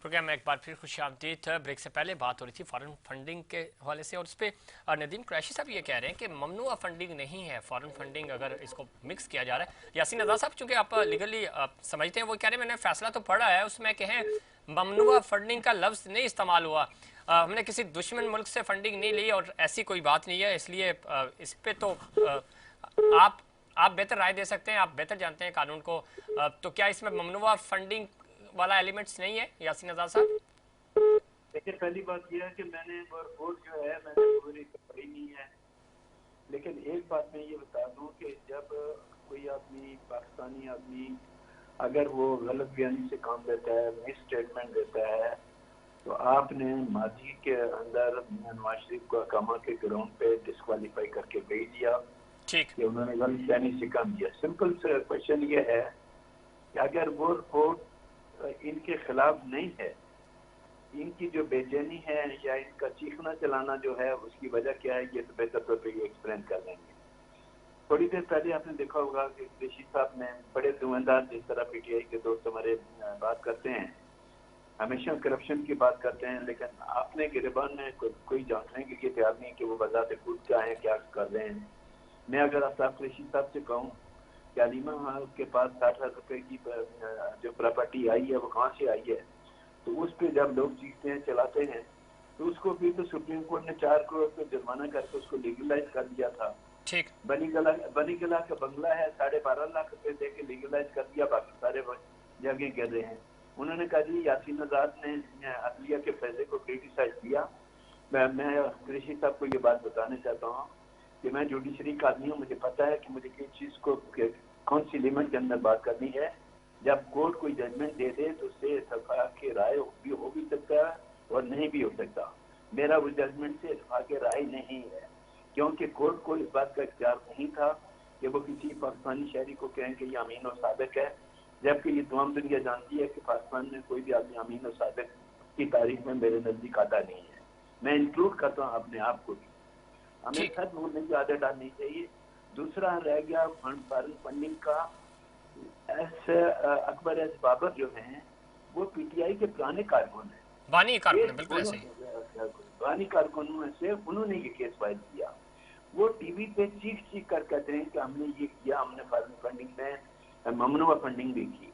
Programme में एक बार फिर खुशामदीद। ब्रेक से पहले बात हो रही थी फॉरेन फंडिंग के हवाले से और उस पर नदीम कुरैशी साहब ये कह रहे हैं कि ममनुआ फंडिंग नहीं है फॉरेन फंडिंग, अगर इसको मिक्स किया जा रहा है। यासीन नज़ार साहब चूंकि आप लीगली समझते हैं, वो कह रहे हैं मैंने फैसला तो पढ़ा है, उसमें कहें ममनुआ फंडिंग का लफ्ज़ नहीं इस्तेमाल हुआ, हमने किसी दुश्मन मुल्क से फंडिंग नहीं ली और ऐसी कोई बात नहीं है। इसलिए इस पर तो आप बेहतर राय दे सकते हैं, आप बेहतर जानते हैं कानून को। तो क्या इसमें ममनुआ फंडिंग वाला एलिमेंट्स नहीं है यासीन नज़ार साहब? देखिए, पहली बात यह है कि मैंने रिपोर्ट जो है मैंने पूरी पढ़ी नहीं है, लेकिन एक बात मैं ये बता दूं कि जब कोई आदमी, पाकिस्तानी आदमी, अगर वो गलत बयानी से काम देता है, मिस स्टेटमेंट देता है, तो आपने माजी के अंदर नवाज शरीफ को अकामा के ग्राउंड पे डिस्क्वालीफाई करके भेज दिया कि उन्होंने गलत बयानी से काम किया। सिंपल क्वेश्चन ये है कि अगर वो रिपोर्ट इनके खिलाफ नहीं है, इनकी जो बेचैनी है या इनका चीखना चलाना जो है उसकी वजह क्या है, ये तो बेहतर तौर पर ये एक्सप्लेन कर देंगे। थोड़ी देर पहले आपने देखा होगा कि कुरैशी साहब ने बड़े धुआंधार, जिस तरह पीटीआई के दोस्त हमारे बात करते हैं, हमेशा करप्शन की बात करते हैं, लेकिन आपने गिरबान में कोई जानने के लिए तैयार नहीं कि वो वजात खुद क्या है, क्या कर रहे हैं। मैं अगर आप कुरैशी साहब से कहूँ कि अलीमा के पास 60,000 रुपए की जो प्रॉपर्टी आई है वो कहाँ से आई है, तो उस पे जब लोग जीतते हैं, चलाते हैं, तो उसको भी तो सुप्रीम कोर्ट ने 4 करोड़ पे जुर्माना करके उसको लीगलाइज कर दिया था। ठीक। बनी गला का बंगला है, 12.5 लाख रुपए दे के लीगलाइज कर दिया, बाकी सारे जगह कर रहे हैं। उन्होंने कहा जी यासीन आजाद ने अदलिया के फैसले को क्रिटिसाइज किया। मैं कुरैशी साहब को ये बात बताना चाहता हूँ कि मैं जुडिशरी का आदमी हूँ, मुझे पता है कि मुझे किस चीज को कौन सी लिमिट के अंदर बात करनी है। जब कोर्ट कोई जजमेंट दे दे तो उससे इत्तेफाक की राय भी हो भी सकता है और नहीं भी हो सकता। मेरा उस जजमेंट से इत्तेफाक की राय नहीं है, क्योंकि कोर्ट को इस बात का इख्तियार नहीं था कि वो किसी पाकिस्तानी शहरी को कहें कि ये अमीन और साबिक है, जबकि ये तमाम दुनिया जानती है कि पाकिस्तान में कोई भी आदमी अमीन और साबिक की तारीख में मेरे नजदीक आता नहीं है। मैं इंक्लूड करता हूँ अपने आप को भी। हमें सच बोलने की आदत डालनी चाहिए। दूसरा रह गया फंडिंग का, अकबर एस बाबर जो हैं वो पीटीआई के पुराने कारकुन हैं, बानी कारकुन, बिल्कुल ऐसे ही बानी कारकुनों में से उन्होंने ये केस फाइल किया। वो टीवी पे चीख कर कहते हैं कि हमने ये किया, हमने फॉरेन फंडिंग में ममनुआ फंडिंग भी की।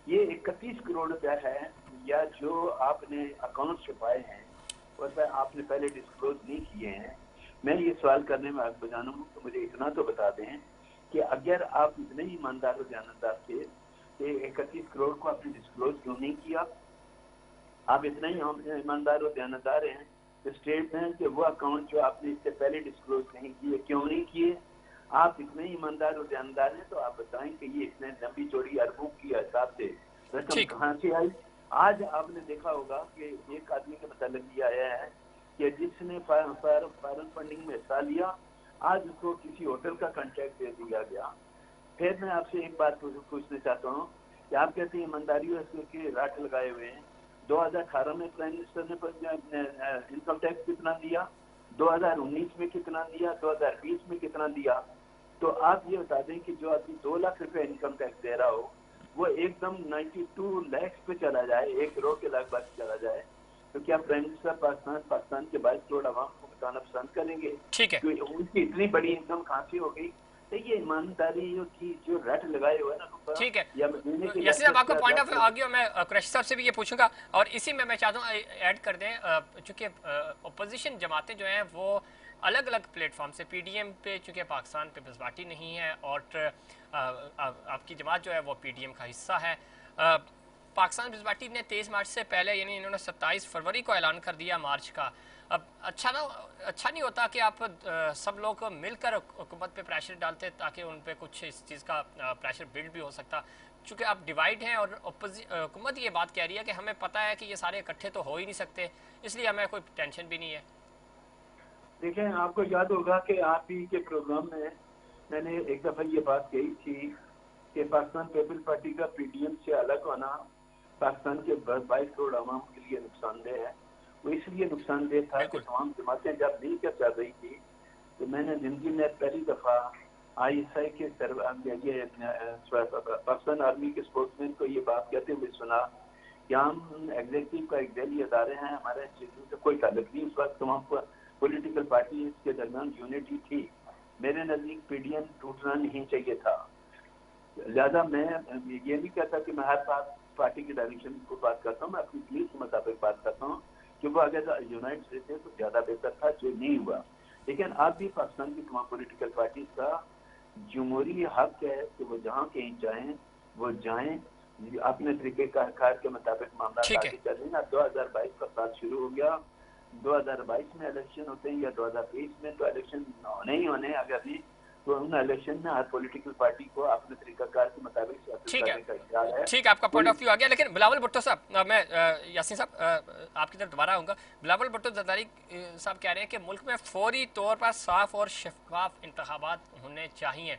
ये 31 करोड़ रुपया है या जो आपने अकाउंट छुपाए हैं और आपने पहले डिस्क्लोज नहीं किए हैं। मैं ये सवाल करने में आपको जानूंगा तो मुझे इतना तो बता दें कि अगर आप इतने ईमानदार और जानदार थे कि 31 करोड़ को आपने डिस्क्लोज क्यों नहीं किया? आप इतना ही ईमानदार और जानदार हैं तो स्टेट बैंक के वो अकाउंट जो आपने इससे पहले डिस्क्लोज नहीं किए, क्यों नहीं किए? आप इतने ईमानदार और जानदार हैं तो आप बताएं कि ये इतने लंबी चौड़ी अरबों की हिसाब से रकम कहाँ से आई? आज आपने देखा होगा कि एक आदमी के मतलब ये आया है कि जिसने फॉरेन फंडिंग में हिस्सा लिया, आज उसको किसी होटल का कॉन्ट्रैक्ट दे दिया गया। फिर मैं आपसे एक बात पूछना चाहता हूँ कि आप कहते हैं ईमानदारी के राट लगाए हुए हैं। 2018 में प्राइम मिनिस्टर ने इनकम टैक्स कितना दिया, 2019 में कितना दिया, 2020 में कितना दिया? तो आप ये बता दें कि जो आदमी 2 लाख रुपए इनकम टैक्स दे रहा हो वो एकदम 92 लाख पे चला जाए, 1 करोड़ के लगभग चला जाए, तो क्या प्राइम मिनिस्टर पाकिस्तान के 22 करोड़ आवाम को बताना पसंद करेंगे? ठीक है, तो उनकी इतनी बड़ी इनकम कहाँ से हो गई? तो ये ईमानदारी की जो रट लगाए हुए ना, ठीक है यासीन साहब, आपका पॉइंट ऑफ व्यू आ गया। मैं कुरैशी साहब से भी ये पूछूंगा और इसी में मैं चाहता हूँ ऐड कर दें, चूंकि अपोजिशन जमातें जो हैं वो अलग अलग प्लेटफॉर्म से, पीडीएम पे चूंकि पाकिस्तान पीपल्स पार्टी नहीं है और आपकी जमात जो है वो पीडीएम का हिस्सा है। पाकिस्तान पीपल्स पार्टी ने 23 मार्च से पहले, यानी इन्होंने 27 फरवरी को ऐलान कर दिया मार्च का। अब अच्छा नहीं होता कि आप सब लोग मिलकर हुकूमत पे प्रेशर डालते ताकि उन पे कुछ इस चीज़ का प्रेशर बिल्ड भी हो सकता? चूँकि आप डिवाइड हैं और हुकूमत ये बात कह रही है कि हमें पता है कि ये सारे इकट्ठे तो हो ही नहीं सकते, इसलिए हमें कोई टेंशन भी नहीं है। देखें, आपको याद होगा कि आप ही के प्रोग्राम में मैंने एक दफ़ा ये बात कही थी कि पाकिस्तान पीपल्स पार्टी का पीडीएम से अलग होना पाकिस्तान के 22 करोड़ आवाम के लिए नुकसानदेह है। वो इसलिए नुकसानदेह था कि तमाम जमातें जब नहीं कर चल रही थी तो मैंने जिंदगी में पहली दफ़ा ISI के पाकिस्तान आर्मी के स्पोर्ट्समैन को ये बात कहते हुए सुना कि हम एग्जीक्यूटिव का एक दिल्ली अदारे हैं, हमारे इंस्टीट्यूट से कोई ताल्लुक नहीं। उस वक्त तमाम पॉलिटिकल पार्टी के दरमियान यूनिटी थी। मेरे नजदीक पीडीएम टूटना नहीं चाहिए था। लिहाजा मैं ये नहीं कहता कि मैं हर बात पार्टी की डायरेक्शन को बात करता हूँ, मैं अपनी प्लीज के मुताबिक बात करता हूँ कि वो अगर यूनाइट रहते तो ज्यादा बेहतर था, जो नहीं हुआ। लेकिन अब भी पाकिस्तान की तमाम पॉलिटिकल पार्टी का जमहूरी हक है कि वो जहाँ कहीं चाहें वो जाएं, अपने तरीके कार के मुताबिक मामला आगे चलें ना। 2022 का साल शुरू हो गया, 2022 में इलेक्शन होते हैं या 2023 में, तो इलेक्शन होने ही होने, अगर नहीं तो उन इलेक्शन में हर पॉलिटिकल पार्टी को अपने तरीकाकार के मुताबिक ठीक है। ठीक है, आपका पॉइंट ऑफ व्यू आ गया। लेकिन बिलावल भुट्टो साहब, मैं यासीन साहब आपकी तरफ दोबारा आऊँगा। बिलावल भुट्टो जरदारी साहब कह रहे हैं कि मुल्क में फौरी तौर पर साफ और शफाफ इंतखाबात होने चाहिए।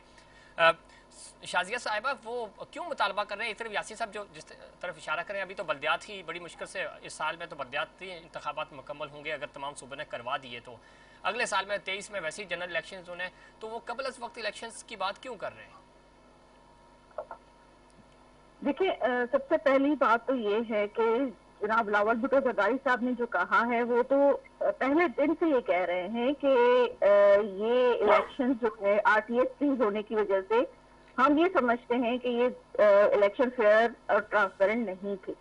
शाजिया साहिबा वो क्यों मुतालबा कर रहे हैं? सिर्फ यासीन साहब जो जिस तरफ इशारा करें, अभी तो बल्दियात ही बड़ी मुश्किल से, इस साल में तो बल्दियाती इंतखाबात मुकम्मल होंगे अगर तमाम सूबों ने करवा दिए तो। अगले साल में 23 में वैसे ही जनरल इलेक्शन होने, तो वो कबल इस वक्त इलेक्शन की बात क्यों कर रहे हैं? देखिए, सबसे पहली बात तो ये है कि जनाब बिलावल भुट्टो जरदारी साहब ने जो कहा है वो तो पहले दिन से ये कह रहे हैं कि ये इलेक्शन जो है आरटीएस फ्रीज होने की वजह से हम ये समझते हैं कि ये इलेक्शन फेयर और ट्रांसपेरेंट नहीं थे।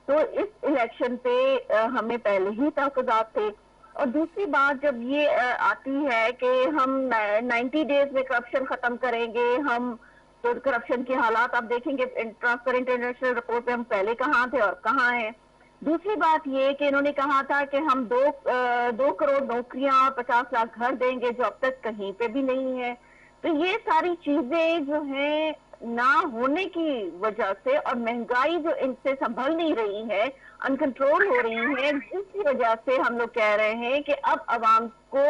तो इस इलेक्शन पे हमें पहले ही तहफ़्फ़ुज़ात थे। और दूसरी बात जब ये आती है कि हम 90 डेज में करप्शन खत्म करेंगे, हम तो करप्शन के हालात आप देखेंगे ट्रांसपेरेंट इंटरनेशनल रिपोर्ट पे हम पहले कहाँ थे और कहाँ हैं। दूसरी बात ये कि इन्होंने कहा था कि हम 2 करोड़ नौकरियां और 50 लाख घर देंगे, जो अब तक कहीं पे भी नहीं है। तो ये सारी चीजें जो हैं ना होने की वजह से और महंगाई जो इनसे संभल नहीं रही है, अनकंट्रोल हो रही है, जिसकी वजह से हम लोग कह रहे हैं कि अब अवाम को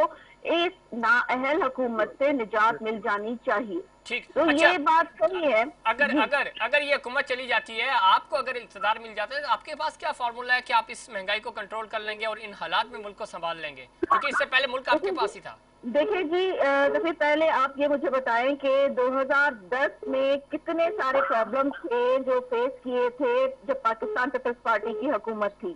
एक नाअहल हुकूमत से निजात मिल जानी चाहिए। ठीक, तो अच्छा, ये बात सही है। अगर ये हुकूमत चली जाती है, आपको अगर इक़्तिदार मिल जाता है, तो आपके पास क्या फार्मूला है कि आप इस महंगाई को कंट्रोल कर लेंगे और इन हालात में मुल्क को संभाल लेंगे? क्योंकि इससे पहले मुल्क आपके पास ही था। देखिए जी, सबसे पहले आप ये मुझे बताएं कि 2010 में कितने सारे प्रॉब्लम थे जो फेस किए थे जब पाकिस्तान पीपल्स पार्टी की हुकूमत थी।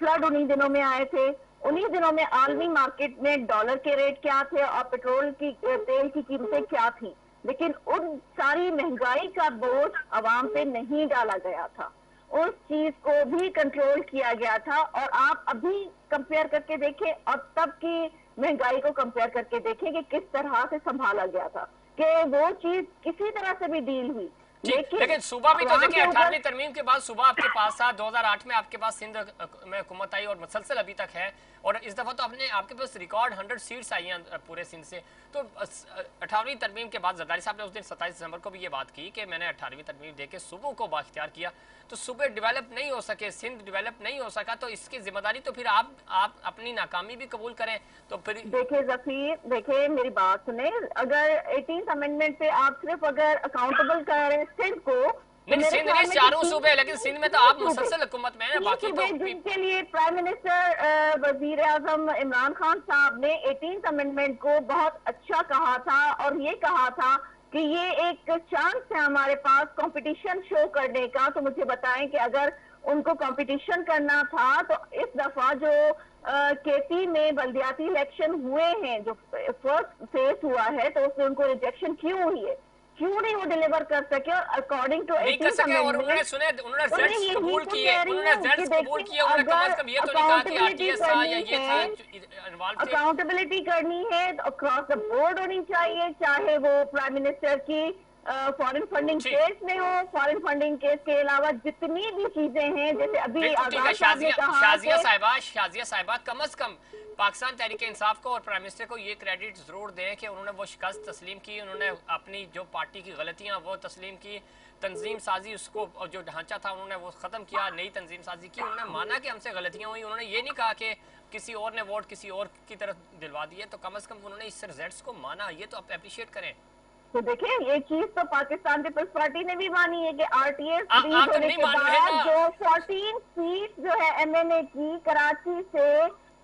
फ्लड उन्हीं दिनों में आए थे। उन्हीं दिनों में आलमी मार्केट में डॉलर के रेट क्या थे और पेट्रोल की तेल की कीमतें क्या थी, लेकिन उन सारी महंगाई का बोझ अवाम पे नहीं डाला गया था। उस चीज को भी कंट्रोल किया गया था। और आप अभी कंपेयर करके देखें और तब की महंगाई को कंपेयर करके देखें कि किस तरह से संभाला गया था, कि वो चीज किसी तरह से भी डील हुई। लेकिन सूबा भी तो देखिए 18वीं तरमीम के बाद सूबा आपके पास था, 2008 में आपके पास सिंध में हुकूमत आई और मुसलसल अभी तक है। और इस दफा तो अपने आपके पास रिकॉर्ड 100 सीट्स आई हैं पूरे सिंध से। तो 18वीं तरमीम के बाद जरदारी साहब ने उस दिन 27 दिसंबर को भी ये बात की कि मैंने 18वीं तरमीम देके सूबों को बाख्तियार किया, तो सूबे डेवलप नहीं हो सके, सिंध डेवलप नहीं हो सका, तो इसकी जिम्मेदारी तो फिर आप अपनी नाकामी भी कबूल करें। तो फिर देखिए जफीर, देखिए मेरी बात सुने, अगर 18th अमेंडमेंट पे आप सिर्फ अगर अकाउंटेबल कर रहे हैं सिंध को, नहीं, सिंध में चारों सूबे, लेकिन सिंध में तो आप मुसलसल हुकूमत में है, बाकी तो जिनके लिए प्राइम मिनिस्टर वजीर आजम इमरान खान साहब ने 18th अमेंडमेंट को बहुत अच्छा कहा था और ये कहा था कि ये एक चांस है हमारे पास कंपटीशन शो करने का। तो मुझे बताएं कि अगर उनको कंपटीशन करना था तो इस दफा जो केपी में बल्दियाती इलेक्शन हुए हैं, जो फर्स्ट फेस हुआ है, तो उसमें उनको रिजेक्शन क्यों हुई है? क्यों नहीं वो डिलीवर कर सके? और अकॉर्डिंग टू नहीं कर सके, और उन्होंने सुने, उन्होंने रिजल्ट्स कबूल किए, उन्होंने रिजल्ट्स कबूल किए, उन्होंने कम से कम ये तो नहीं कहा कि आरटीएस था या ये था इन्वॉल्व थे। अकाउंटेबिलिटी करनी है तो अक्रॉस द बोर्ड होनी चाहिए, चाहे वो प्राइम मिनिस्टर की फॉरेन फंडिंग केस में हो, फॉरेन फंडिंग केस के अलावा जितनी भी चीजें हैं, जैसे अभी शाजिया साहिबा कम अज कम पाकिस्तान तहरीक इंसाफ को और प्राइम मिनिस्टर को ये क्रेडिट जरूर दें कि उन्होंने वो शिकस्त तस्लीम की, उन्होंने अपनी जो पार्टी की गलतियां वो तस्लीम की, तंजीम साजी उसको जो ढांचा था उन्होंने वो खत्म किया, नई तंजीम साजी की, उन्होंने माना कि हमसे गलतियां हुई, उन्होंने ये नहीं कहा कि किसी और ने वोट किसी और की तरफ दिलवा दिए, तो कम अज कम उन्होंने इस रिजल्ट्स को माना, ये तो आप अप्रिशिएट करें। तो देखिए ये चीज तो पाकिस्तान पीपल्स पार्टी ने भी मानी है कि आरटीएस होने के बाद जो 14 सीट जो है एमएनए की कराची से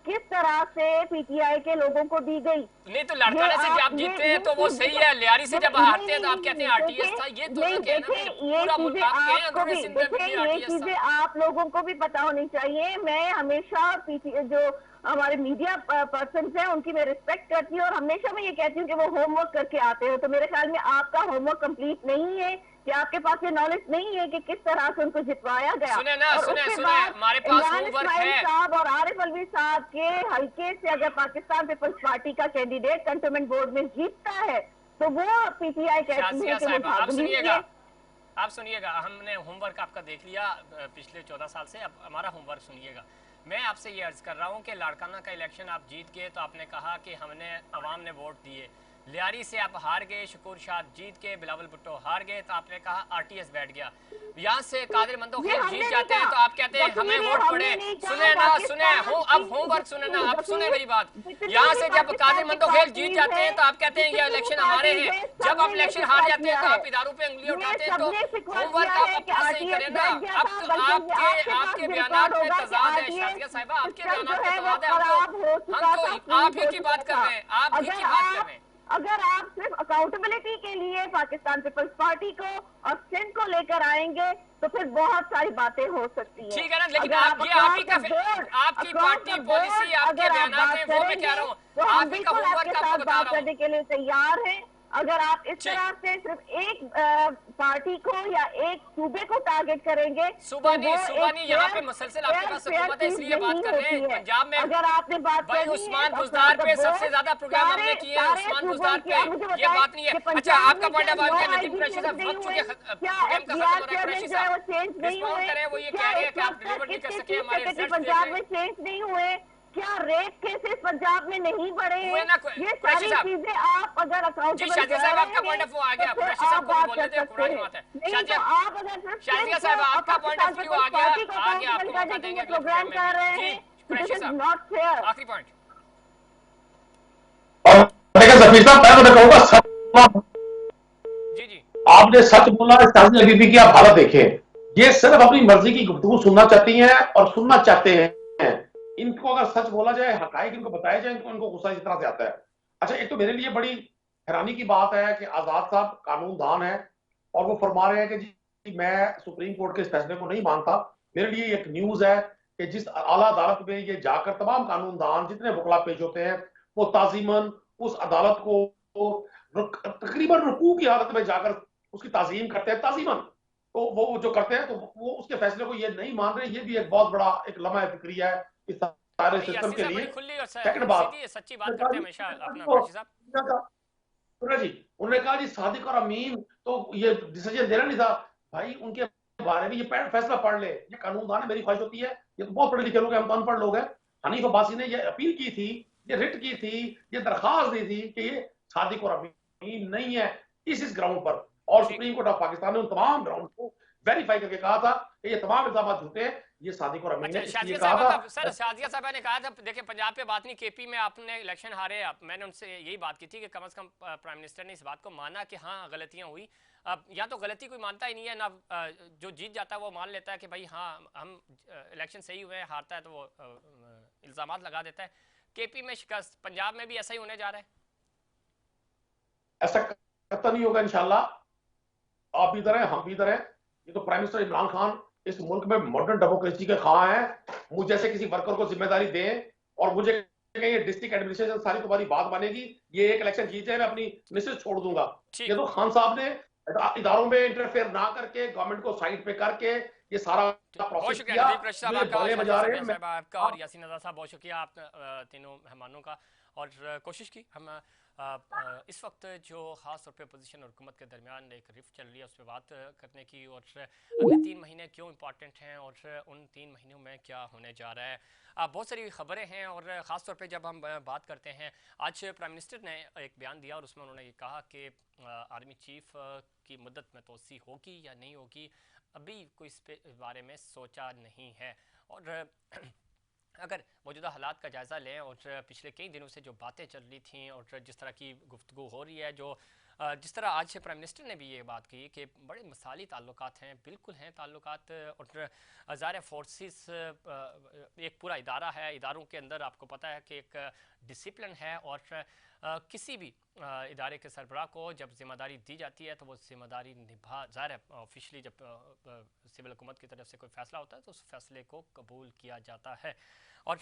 किस तरह से पीटीआई के लोगों को दी गई। नहीं तो लाड़काना से जब जीतते हैं तो वो सही है, लियारी से जब हारते हैं तो आप कहते हैं आरटीएस था। ये तो नहीं, कहना देखिए ये चीजें आपको भी, देखिए ये चीजें आप लोगों को भी पता होनी चाहिए। मैं हमेशा जो हमारे मीडिया पर्सन हैं उनकी मैं रिस्पेक्ट करती हूँ, और हमेशा मैं ये कहती हूँ कि वो होमवर्क करके आते हो। तो मेरे ख्याल में आपका होमवर्क कंप्लीट नहीं है, कि आपके पास ये नॉलेज नहीं है कि किस तरह से उनको जितवाया गया। सुने ना, और सुने उसके सुने, बाद हमारे पास होमवर्क है। साहब और आरिफ अलवी साहब के हल्के से अगर पाकिस्तान पीपल्स पार्टी का कैंडिडेट कंटोनमेंट बोर्ड में जीतता है तो वो पीटीआई कहती है कि वो भाग लीजिए। आप सुनिएगा, हमने होमवर्क आपका देख लिया पिछले 14 साल से, अब हमारा होमवर्क सुनिएगा। मैं आपसे ये अर्ज कर रहा हूँ कि लाड़काना का इलेक्शन आप जीत गए तो आपने कहा कि हमने अवाम ने वोट दिए। लियारी से आप हार गए, शकूर शाह जीत के, बिलावल भुट्टो हार गए तो आपने कहा आरटीएस बैठ गया। यहाँ से कादिर मंदोखेल जीत जाते हैं तो आप कहते हैं हमें वोट पड़े। सुने ना, सुने अब होमवर्क सुने ना, अब सुने मेरी बात। यहाँ से जब कादिर मंदोखेल जीत जाते हैं तो आप कहते हैं ये इलेक्शन हमारे हैं। जब आप इलेक्शन हार जाते हैं तो आप इदारों पे उंगली उठाते हैं। तो होमवर्क आप अपना सही करें ना। अब तो आपके बयान में तजाद है शाजिया साहिबा, आपके बयान में तजाद है। हम तो आप ही की बात कर रहे हैं, आप ही की बात कर रहे हैं। अगर आप सिर्फ अकाउंटेबिलिटी के लिए पाकिस्तान पीपल्स पार्टी को और सिंध को लेकर आएंगे तो फिर बहुत सारी बातें हो सकती है। ठीक है ना, लेकिन आप ये आपकी पार्टी पॉलिसी, आपके बयान हैं, वो मैं कह रहा हूँ, तो हम बिल्कुल आपके साथ बात करने के लिए तैयार हैं। अगर आप इस तरह से सिर्फ एक पार्टी को या एक सूबे को टारगेट करेंगे, सुबानी यहाँ पे मुसलसल आपके पास हुकूमत है इसलिए बात कर रहे हैं। पंजाब में अगर आपने बात भाई उस्मान बुज़दार पे सबसे ज्यादा प्रोग्राम हमने किए हैं, उस्मान बुज़दार पे, ये बात नहीं है। अच्छा, आपका पॉइंट ऑफ व्यू है, नदीम कुरैशी साहब वक्त चुके प्रोग्राम का खत्म हो रहा है। कुरैशी साहब रिस्पॉन्ड करें, वो ये कह रहे हैं कि आप डिलीवर नहीं कर सके हमारे रिजल्ट्स। पंजाब में चेंज नहीं हुए, क्या रेप केसेस पंजाब में नहीं बढ़े हैं? ये सारी चीजें आप अगर अकाउंटेबल शाजिया साहब आपका पॉइंट ऑफ व्यू आ गया, कुरैशी साहब को बोल देते हैं, पुरानी बात है। शाजिया साहब आपका पॉइंट ऑफ व्यू आ गया, आपको मौका देंगे प्रोग्राम कर रहे हैं। कुरैशी साहब आखिरी पॉइंट। देखिए जफीर साहब, मैं तो कहूँगा सच, जी आपने सच बोला। शाजिया बीबी की आप हालत देखें, ये सिर्फ अपनी मर्जी की गुफ्तगू सुनना चाहती हैं और सुनना चाहते हैं। इनको अगर सच बोला जाए, हकायक इनको बताया जाए, इनको गुस्सा इस तरह से आता है। अच्छा, एक तो मेरे लिए बड़ी हैरानी की बात है कि आजाद साहब कानूनदान है और वो फरमा रहे हैं कि जी मैं सुप्रीम कोर्ट के इस फैसले को नहीं मानता। मेरे लिए एक न्यूज है कि जिस आला अदालत में ये जाकर तमाम कानूनदान जितने वकला पेश होते हैं वो ताजीमन उस अदालत को तकरीबन रुकू की हालत में जाकर उसकी ताजीम करते हैं, ताजीमन। तो वो जो करते हैं तो वो उसके फैसले को ये नहीं मान रहे। ये भी एक बहुत बड़ा एक लम्हा फिक्रिया है इस सारे सिस्टम के लिए। सेकंड बात, सच्ची बात करते हैं हमेशा अपना कुरैशी साहब जी, उन्होंने कहा जी सादिक और अमीन तो ये डिसीजन देना नहीं था। भाई उनके बारे में ये फैसला पढ़ ले, ये कानूनदान है। मेरी ख्वाहिश होती है, ये तो बहुत पढ़े लिखे लोग हैं, हम तो अनपढ़ लोग हैं। हनीफ अब्बासी ने ये अपील की थी, ये रिट की थी, ये दरखास्त दी थी कि ये सादिक और अमीन नहीं है इस ग्राउंड पर, और सुप्रीम कोर्ट ऑफ पाकिस्तान ने उन तमाम ग्राउंड को वेरीफाई करके कहा था कि ये तमाम इल्जाम झूठे हैं, ये सादिक और अमीन ने इसलिए कहा था। सर शाजिया साहब ने कहा था, देखिए पंजाब पे बात नहीं, केपी में आपने इलेक्शन हारे, मैंने उनसे यही बात की थी कि कम से कम प्राइम मिनिस्टर ने इस बात को माना कि हाँ गलतियां हुई। अब या तो गलती कोई मानता ही नहीं है ना, जो जीत जाता है वो मान लेता है कि भाई हाँ हम इलेक्शन सही हुए हैं, हारता है तो वो इल्जाम लगा देता है। केपी में शिकस्त, पंजाब में भी ऐसा ही होने जा रहा है। ऐसा करता नहीं होगा इंशाल्लाह। आप भी इधर हैं, हम भी इधर हैं। ये तो प्राइम मिनिस्टर इमरान खान इस मुल्क में मॉडर्न डेमोक्रेसी के खा हैं। मुझ जैसे किसी वर्कर को जिम्मेदारी दें और मुझे ये डिस्ट्रिक्ट एडमिनिस्ट्रेशन सारी तुम्हारी बात मानेगी, ये एक इलेक्शन जीत जाए मैं अपनी मिसेज छोड़ दूंगा। ये तो खान साहब ने इदारों में इंटरफेयर ना करके गवर्नमेंट को साइड पे करके ये सारा प्रोसेस किया। आपका और यासीन नज़र साहब बहुत शुक्रिया आप तीनों मेहमानों का, और कोशिश की हम इस वक्त जो ख़ास तौर पे अपोजिशन और हुकूमत के दरमियान एक रिफ्ट चल रही है उस पर बात करने की, और अगले 3 महीने क्यों इंपॉर्टेंट हैं और उन 3 महीनों में क्या होने जा रहा है। बहुत सारी खबरें हैं, और ख़ास तौर पे जब हम बात करते हैं, आज प्राइम मिनिस्टर ने एक बयान दिया और उसमें उन्होंने ये कहा कि आर्मी चीफ की मुद्दत में तोसी होगी या नहीं होगी, अभी कोई इस बारे में सोचा नहीं है। और अगर मौजूदा हालात का जायज़ा लें और पिछले कई दिनों से जो बातें चल रही थी और जिस तरह की गुफ्तगू हो रही है, जो जिस तरह आज प्राइम मिनिस्टर ने भी ये बात की कि बड़े मिसाली ताल्लुकात हैं, बिल्कुल हैं ताल्लुकात, और ज़ाहिर फोर्सेस एक पूरा इदारा है, इदारों के अंदर आपको पता है कि एक डिसिप्लिन है, और किसी भी इदारे के सरबराह को जब जिम्मेदारी दी जाती है तो वो जिम्मेदारी निभा, ज़ाहिर है ऑफिशियली जब सिविल हुकूमत की तरफ से कोई फ़ैसला होता है तो उस फैसले को कबूल किया जाता है। और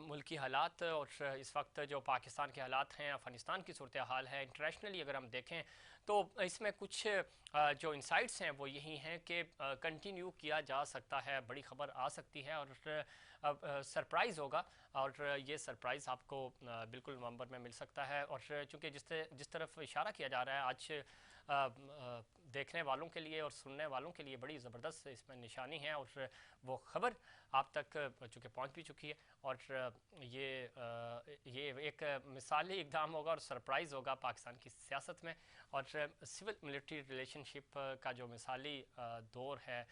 मुल्की हालात और इस वक्त जो पाकिस्तान के हालात हैं, अफ़गानिस्तान की सूरत हाल है, इंटरनेशनली अगर हम देखें तो इसमें कुछ जो इंसाइट्स हैं वो यही हैं कि कंटिन्यू किया जा सकता है, बड़ी ख़बर आ सकती है और सरप्राइज़ होगा, और ये सरप्राइज़ आपको बिल्कुल नवंबर में मिल सकता है। और चूँकि जिस तरफ इशारा किया जा रहा है आज देखने वालों के लिए और सुनने वालों के लिए बड़ी ज़बरदस्त इसमें निशानी है, और वो ख़बर आप तक चूँकि पहुँच भी चुकी है, और ये एक मिसाली इक़दाम होगा और सरप्राइज़ होगा पाकिस्तान की सियासत में, और सिविल मिलिट्री रिलेशनशिप का जो मिसाली दौर है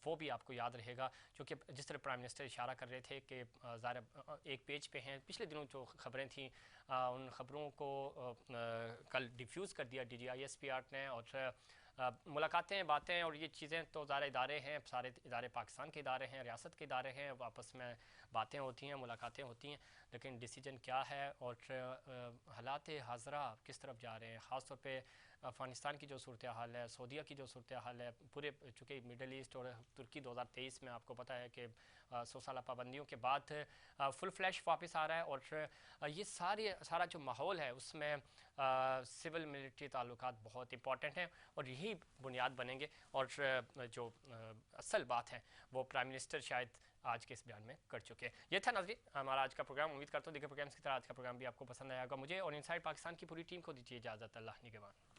वो भी आपको याद रहेगा। क्योंकि जिस तरह प्राइम मिनिस्टर इशारा कर रहे थे कि ज़ाहिर एक पेज पे हैं, पिछले दिनों जो ख़बरें थीं उन ख़बरों को कल डिफ्यूज़ कर दिया DGISP ने, और मुलाकातें, बातें और ये चीज़ें तो ज़ाहिर इदारे हैं, सारे इदारे पाकिस्तान के इदारे हैं, रियासत के इदारे हैं, आपस में बातें होती हैं, मुलाकातें होती हैं, लेकिन डिसीजन क्या है और हालात हाज़रा किस तरफ जा रहे हैं, ख़ास तौर पे अफ़गानिस्तान की जो सूरत हाल है, सऊदीया की जो सूरत हाल है, पूरे चूँकि मिडल ईस्ट और तुर्की 2023 में आपको पता है कि 100 साल पाबंदियों के बाद फुल फ्लैश वापस आ रहा है, और ये सारा जो माहौल है उसमें सिविल मिलिट्री ताल्लुकात बहुत इंपॉर्टेंट हैं, और यही बुनियाद बनेंगे। और जो असल बात है वो प्राइम मिनिस्टर शायद आज के इस बयान में कर चुके हैं। ये था नाज़रीन हमारा आज का प्रोग्राम। उम्मीद करता हूँ देखिए प्रोग्राम्स की तरह आज का प्रोग्राम भी आपको पसंद आएगा। मुझे और इनसाइड पाकिस्तान की पूरी टीम को दीजिए इजाज़त। अल्लाह निगहबान।